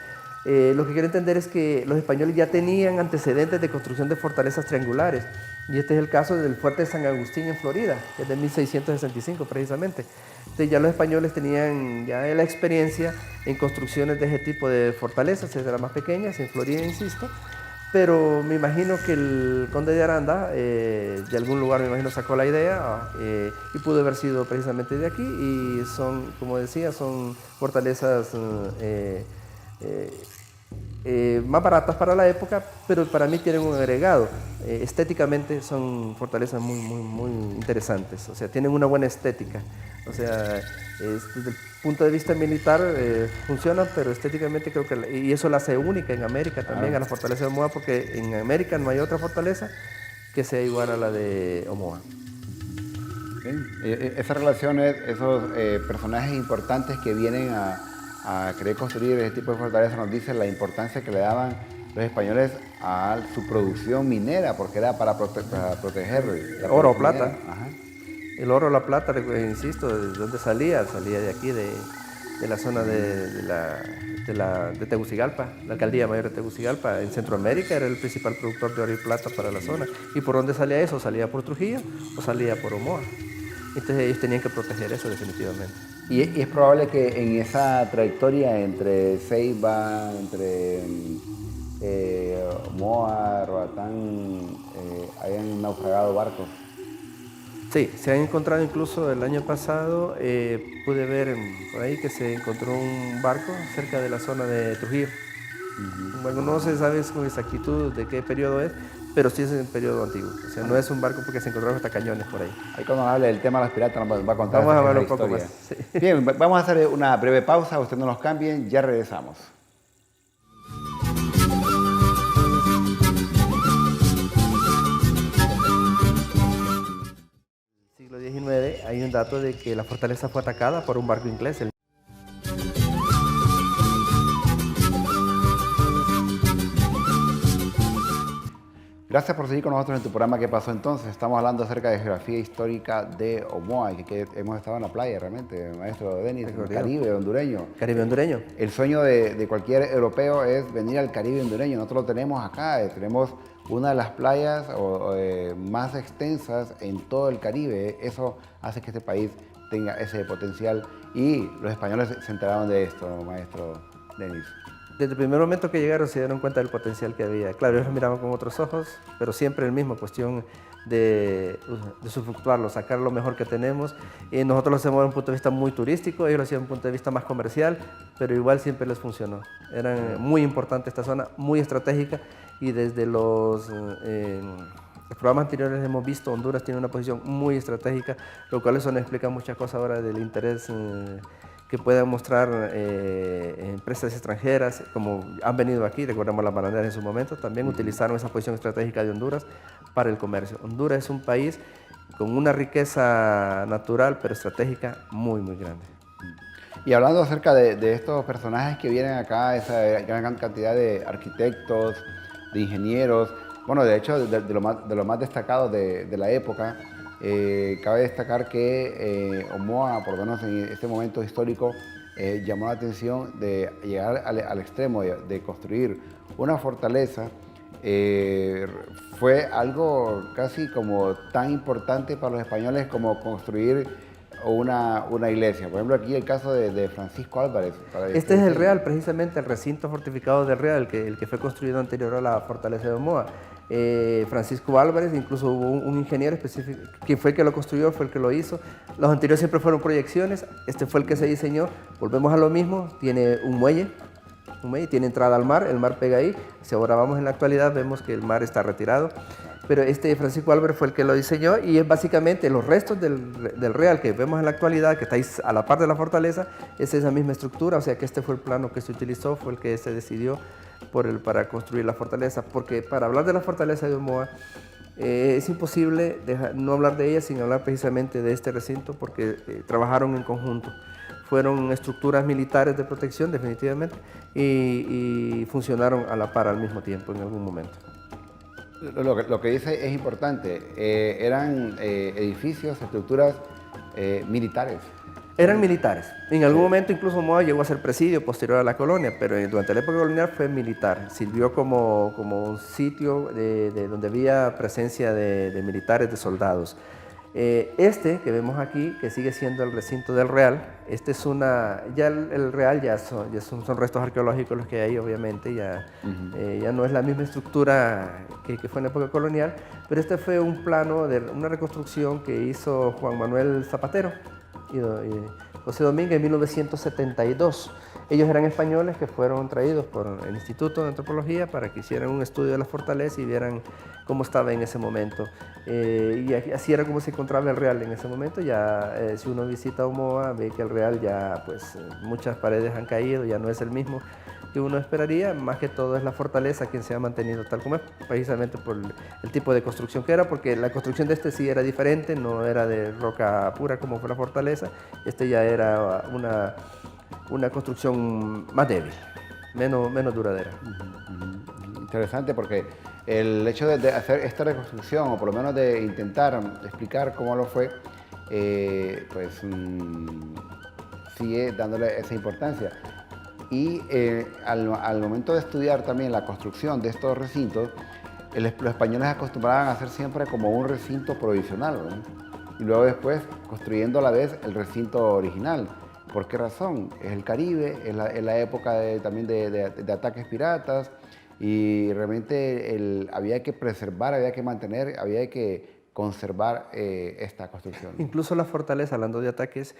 Lo que quiero entender es que los españoles ya tenían antecedentes de construcción de fortalezas triangulares, y este es el caso del fuerte de San Agustín en Florida, que es de 1665 precisamente. Entonces ya los españoles tenían ya la experiencia en construcciones de ese tipo de fortalezas, desde las más pequeñas, en Florida, insisto, pero me imagino que el conde de Aranda, de algún lugar me imagino sacó la idea, y pudo haber sido precisamente de aquí, y son, como decía, son fortalezas más baratas para la época, pero para mí tienen un agregado. Estéticamente son fortalezas muy, muy, muy interesantes, o sea, tienen una buena estética. O sea, desde el punto de vista militar funcionan, pero estéticamente creo que, y eso la hace única en América también, a la fortaleza de Omoa, porque en América no hay otra fortaleza que sea igual a la de Omoa. Bien. Esas relaciones, esos personajes importantes que vienen a querer construir ese tipo de fortalezas nos dicen la importancia que le daban los españoles a su producción minera, porque era para proteger la Oro o minera. plata. El oro o la plata, insisto, ¿de dónde salía? Salía de aquí, de la zona de Tegucigalpa, la alcaldía mayor de Tegucigalpa. En Centroamérica era el principal productor de oro y plata para la zona. ¿Y por dónde salía eso? ¿Salía por Trujillo o salía por Omoa? Entonces ellos tenían que proteger eso definitivamente. Y es probable que en esa trayectoria entre Ceiba, entre Moa, Roatán, hayan naufragado barcos. Sí, se han encontrado incluso el año pasado, pude ver por ahí que se encontró un barco cerca de la zona de Trujillo. Bueno, no se sabe con exactitud de qué periodo es, pero sí es en el periodo antiguo. O sea, no es un barco porque se encontraron hasta cañones por ahí. Ahí cuando hable del tema de los piratas nos va a contar. Vamos a hablar esa un poco historia. más. Sí. Bien, vamos a hacer una breve pausa, ustedes no nos cambien, ya regresamos. Siglo XIX hay un dato de que la fortaleza fue atacada por un barco inglés. Gracias por seguir con nosotros en tu programa ¿Qué pasó entonces? Estamos hablando acerca de geografía histórica de Omoa, y que hemos estado en la playa realmente, maestro Denis, en el Caribe hondureño. Caribe hondureño. El sueño de cualquier europeo es venir al Caribe hondureño. Nosotros lo tenemos acá, tenemos una de las playas más extensas en todo el Caribe. Eso hace que este país tenga ese potencial, y los españoles se enteraron de esto, maestro Denis. Desde el primer momento que llegaron se dieron cuenta del potencial que había. Claro, ellos lo miraban con otros ojos, pero siempre el mismo, cuestión de usufructuarlo, sacar lo mejor que tenemos. Y nosotros lo hacemos desde un punto de vista muy turístico, ellos lo hacían desde un punto de vista más comercial, pero igual siempre les funcionó. Era muy importante esta zona, muy estratégica, y desde los programas anteriores hemos visto Honduras tiene una posición muy estratégica, lo cual eso nos explica muchas cosas ahora del interés que puedan mostrar empresas extranjeras, como han venido aquí, recordemos las bananeras en su momento, también utilizaron esa posición estratégica de Honduras para el comercio. Honduras es un país con una riqueza natural, pero estratégica muy, muy grande. Y hablando acerca de estos personajes que vienen acá, esa gran cantidad de arquitectos, de ingenieros, bueno, de hecho, de lo más destacado de la época, cabe destacar que Omoa, por lo menos en este momento histórico, llamó la atención de llegar al extremo de construir una fortaleza. Fue algo casi como tan importante para los españoles como construir una iglesia. Por ejemplo, aquí el caso de Francisco Álvarez. Este es el Real, precisamente el recinto fortificado del Real, el que fue construido anterior a la fortaleza de Omoa. Francisco Álvarez, incluso hubo un ingeniero específico, quien fue el que lo construyó, fue el que lo hizo. Los anteriores siempre fueron proyecciones, este fue el que se diseñó. Volvemos a lo mismo, tiene un muelle, tiene entrada al mar, el mar pega ahí. Si ahora vamos en la actualidad, vemos que el mar está retirado. Pero este Francisco Álvarez fue el que lo diseñó, y es básicamente los restos del Real que vemos en la actualidad, que está ahí a la par de la fortaleza, es esa misma estructura. O sea que este fue el plano que se utilizó, fue el que se decidió para construir la fortaleza. Porque para hablar de la fortaleza de Omoa, es imposible no hablar de ella sin hablar precisamente de este recinto, porque trabajaron en conjunto. Fueron estructuras militares de protección, definitivamente, y funcionaron a la par al mismo tiempo en algún momento. Lo que dice es importante. Eran edificios, estructuras militares. Eran militares. En algún momento incluso Omoa llegó a ser presidio posterior a la colonia, pero durante la época colonial fue militar. Sirvió como un sitio donde había presencia de militares, de soldados. Este que vemos aquí, que sigue siendo el recinto del Real, ya el Real ya son restos arqueológicos los que hay, obviamente, ya no es la misma estructura que fue en la época colonial, pero este fue un plano de una reconstrucción que hizo Juan Manuel Zapatero y José Domínguez en 1972. Ellos eran españoles que fueron traídos por el Instituto de Antropología para que hicieran un estudio de la fortaleza y vieran cómo estaba en ese momento. Y así era como se encontraba el Real en ese momento. Ya si uno visita Omoa, ve que el Real ya, pues, muchas paredes han caído, ya no es el mismo que uno esperaría. Más que todo es la fortaleza quien se ha mantenido tal como es, precisamente por el tipo de construcción que era, porque la construcción de este sí era diferente, no era de roca pura como fue la fortaleza. Este ya era una construcción más débil, menos duradera. Interesante, porque el hecho de hacer esta reconstrucción, o por lo menos de intentar explicar cómo lo fue, pues sigue dándole esa importancia. Y al momento de estudiar también la construcción de estos recintos, los españoles acostumbraban a hacer siempre como un recinto provisional, ¿no? Y luego después construyendo a la vez el recinto original. ¿Por qué razón? Es el Caribe, es la época también de ataques piratas, y realmente había que preservar, había que mantener, había que conservar esta construcción. Incluso la fortaleza, hablando de ataques,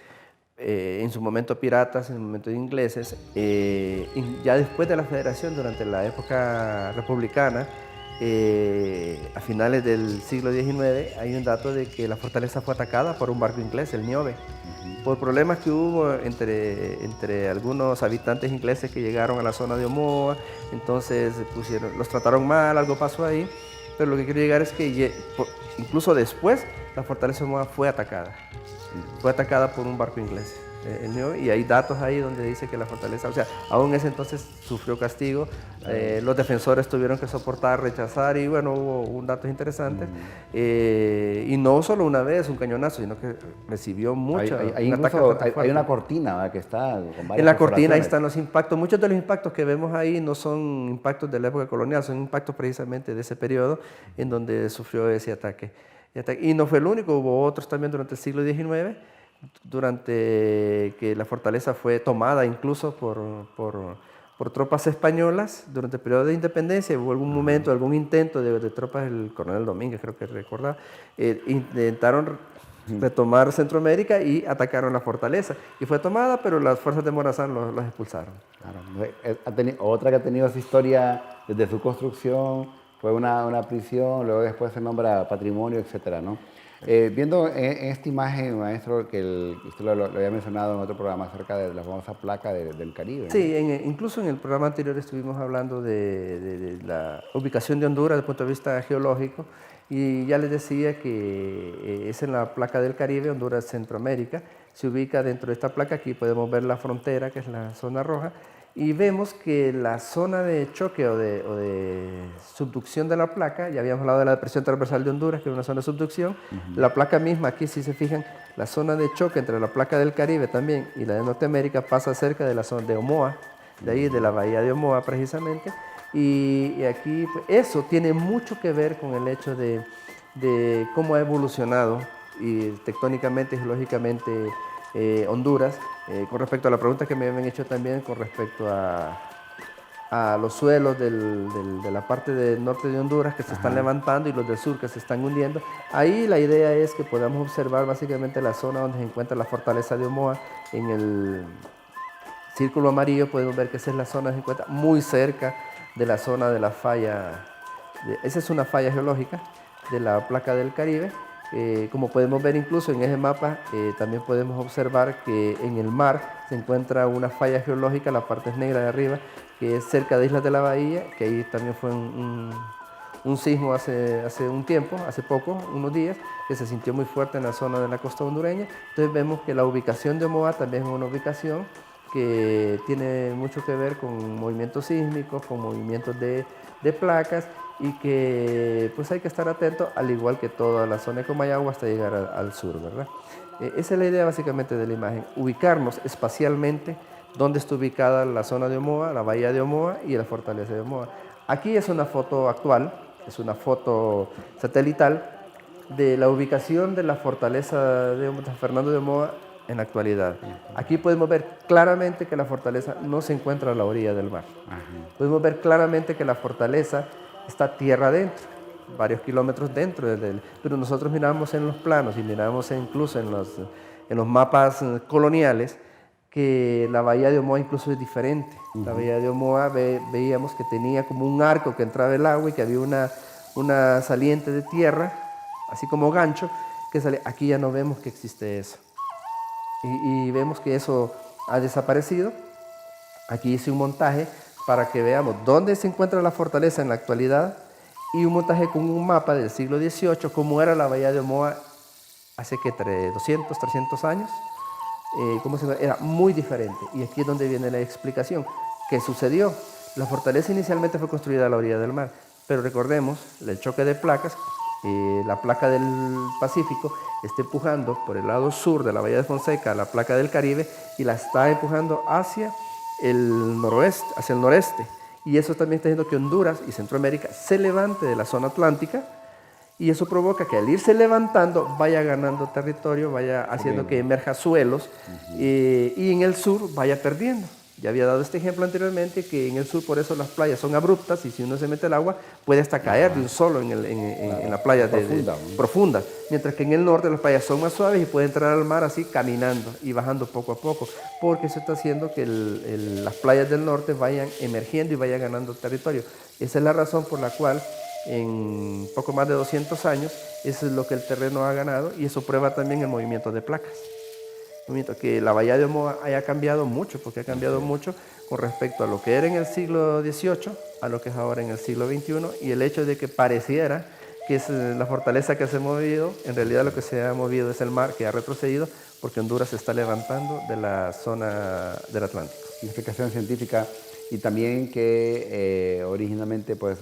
en su momento piratas, en el momento de ingleses, ya después de la Federación, durante la época republicana, a finales del siglo XIX, hay un dato de que la fortaleza fue atacada por un barco inglés, el Niobe, por problemas que hubo entre algunos habitantes ingleses que llegaron a la zona de Omoa. Entonces los trataron mal, algo pasó ahí, pero lo que quiero llegar es que incluso después la fortaleza de Omoa fue atacada por un barco inglés. Y hay datos ahí donde dice que la fortaleza, o sea, aún en ese entonces sufrió castigo, los defensores tuvieron que soportar, rechazar, y bueno, hubo datos interesantes, y no solo una vez un cañonazo, sino que recibió mucho. Hay una cortina, ¿verdad?, que está con varias en la cortina ahí perforaciones. están los impactos. Muchos de los impactos que vemos ahí no son impactos de la época colonial, son impactos precisamente de ese periodo en donde sufrió ese ataque. Y no fue el único, hubo otros también durante el siglo XIX, durante que la fortaleza fue tomada incluso por por tropas españolas durante el periodo de independencia. Hubo algún momento, algún intento de tropas del coronel Domínguez, creo que recordaba, intentaron retomar Centroamérica y atacaron la fortaleza. Y fue tomada, pero las fuerzas de Morazán los expulsaron. Claro. Otra que ha tenido esa historia desde su construcción fue una prisión, luego después se nombra patrimonio, etcétera, ¿no? Viendo en esta imagen, maestro, que usted lo había mencionado en otro programa acerca de la famosa placa del Caribe, ¿no? Sí, incluso en el programa anterior estuvimos hablando de la ubicación de Honduras desde el punto de vista geológico, y ya les decía que es en la placa del Caribe, Honduras, Centroamérica. Se ubica dentro de esta placa, aquí podemos ver la frontera, que es la zona roja, y vemos que la zona de choque o de subducción de la placa, ya habíamos hablado de la depresión transversal de Honduras, que es una zona de subducción. La placa misma, aquí si se fijan, la zona de choque entre la placa del Caribe también y la de Norteamérica pasa cerca de la zona de Omoa, de ahí de la bahía de Omoa precisamente, y aquí pues, eso tiene mucho que ver con el hecho de cómo ha evolucionado y tectónicamente y geológicamente Honduras. Con respecto a la pregunta que me habían hecho también con respecto a los suelos de la parte del norte de Honduras que se están levantando y los del sur que se están hundiendo. Ahí la idea es que podamos observar básicamente la zona donde se encuentra la fortaleza de Omoa. En el círculo amarillo podemos ver que esa es la zona que se encuentra muy cerca de la zona de la falla. Esa es una falla geológica de la placa del Caribe. Como podemos ver incluso en ese mapa, también podemos observar que en el mar se encuentra una falla geológica, la parte negra de arriba, que es cerca de Islas de la Bahía, que ahí también fue un sismo hace un tiempo, hace poco, unos días, que se sintió muy fuerte en la zona de la costa hondureña. Entonces vemos que la ubicación de Omoa también es una ubicación que tiene mucho que ver con movimientos sísmicos, con movimientos de placas, y que pues hay que estar atento, al igual que toda la zona de Comayagua hasta llegar al sur, ¿verdad? Esa es la idea básicamente de la imagen, ubicarnos espacialmente dónde está ubicada la zona de Omoa, la bahía de Omoa y la fortaleza de Omoa. Aquí es una foto actual, es una foto satelital de la ubicación de la fortaleza de San Fernando de Omoa en la actualidad. Aquí podemos ver claramente que la fortaleza no se encuentra a la orilla del mar. Podemos ver claramente que la fortaleza está tierra adentro, varios kilómetros dentro pero nosotros miramos en los planos y miramos incluso en los mapas coloniales que la bahía de Omoa incluso es diferente. La bahía de Omoa veíamos que tenía como un arco que entraba el agua y que había una saliente de tierra, así como gancho, que sale. Aquí ya no vemos que existe eso. Y vemos que eso ha desaparecido. Aquí hice un montaje para que veamos dónde se encuentra la fortaleza en la actualidad y un montaje con un mapa del siglo XVIII, cómo era la bahía de Omoa hace que 200, 300 años. Era muy diferente, y aquí es donde viene la explicación. ¿Qué sucedió? La fortaleza inicialmente fue construida a la orilla del mar, pero recordemos el choque de placas. La placa del Pacífico está empujando por el lado sur de la bahía de Fonseca la placa del Caribe y la está empujando hacia el noroeste, hacia el noreste, y eso también está haciendo que Honduras y Centroamérica se levante de la zona atlántica, y eso provoca que al irse levantando vaya ganando territorio, vaya haciendo que emerja suelos, y en el sur vaya perdiendo. Ya había dado este ejemplo anteriormente, que en el sur por eso las playas son abruptas y si uno se mete al agua puede hasta caer de un solo en la playa profunda, mientras que en el norte las playas son más suaves y puede entrar al mar así caminando y bajando poco a poco, porque eso está haciendo que las playas del norte vayan emergiendo y vayan ganando territorio. Esa es la razón por la cual en poco más de 200 años eso es lo que el terreno ha ganado, y eso prueba también el movimiento de placas. Que la bahía de Omoa haya cambiado mucho, porque ha cambiado mucho con respecto a lo que era en el siglo XVIII a lo que es ahora en el siglo XXI, y el hecho de que pareciera que es la fortaleza que se ha movido, en realidad lo que se ha movido es el mar, que ha retrocedido porque Honduras se está levantando de la zona del Atlántico. Una explicación científica, y también que originalmente pues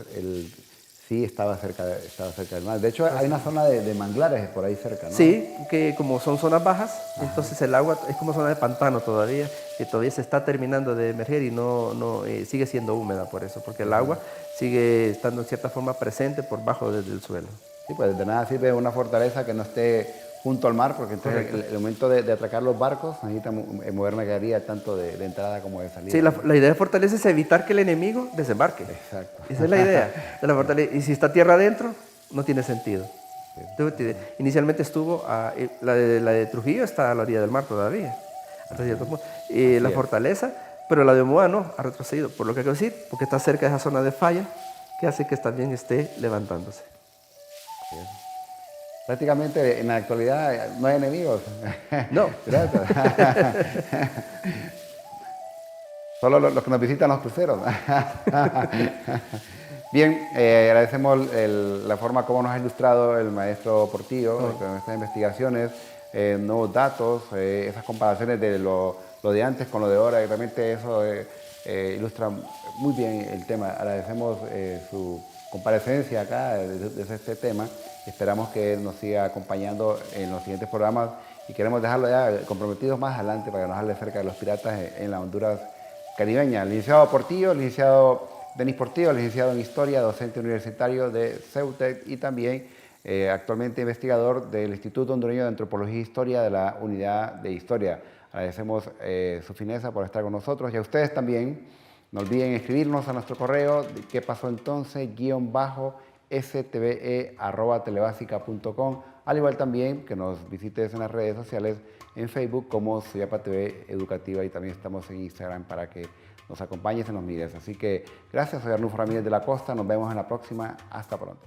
sí estaba cerca del mar. De hecho, hay una zona de manglares por ahí cerca, ¿no? Sí, que como son zonas bajas, entonces el agua es como zona de pantano todavía, que todavía se está terminando de emerger y no sigue siendo húmeda por eso, porque el agua sigue estando en cierta forma presente por bajo del suelo. Sí, pues de nada sirve una fortaleza que no esté junto al mar, porque entonces el momento de atracar los barcos necesita mover mercadería tanto de entrada como de salida. Sí, la idea de fortaleza es evitar que el enemigo desembarque. Exacto. Esa es la idea de la fortaleza. Y si está tierra adentro, no tiene sentido. Entonces, inicialmente estuvo, la de Trujillo está a la orilla del mar todavía, hasta cierto punto. Y la fortaleza, pero la de Omoa no, ha retrocedido, por lo que quiero decir, porque está cerca de esa zona de falla, que hace que también esté levantándose. Prácticamente en la actualidad no hay enemigos. No. Gracias. Solo los que nos visitan los cruceros. Bien, agradecemos la forma como nos ha ilustrado el maestro Portillo con estas investigaciones, nuevos datos, esas comparaciones de lo de antes con lo de ahora, y realmente eso ilustra muy bien el tema. Agradecemos su comparecencia acá desde este tema. Esperamos que nos siga acompañando en los siguientes programas y queremos dejarlo ya comprometidos más adelante para que nos hable cerca de los piratas en la Honduras caribeña. Licenciado Portillo, licenciado Denis Portillo, licenciado en Historia, docente universitario de CEUTEC y también actualmente investigador del Instituto Hondureño de Antropología e Historia de la Unidad de Historia. Agradecemos su fineza por estar con nosotros y a ustedes también. No olviden escribirnos a nuestro correo de qué pasó entonces, _stve@telebasica.com, al igual también que nos visites en las redes sociales en Facebook como Suyapa TV Educativa y también estamos en Instagram para que nos acompañes y nos mires. Así que gracias, soy Arnulfo Ramírez de la Costa, nos vemos en la próxima, hasta pronto.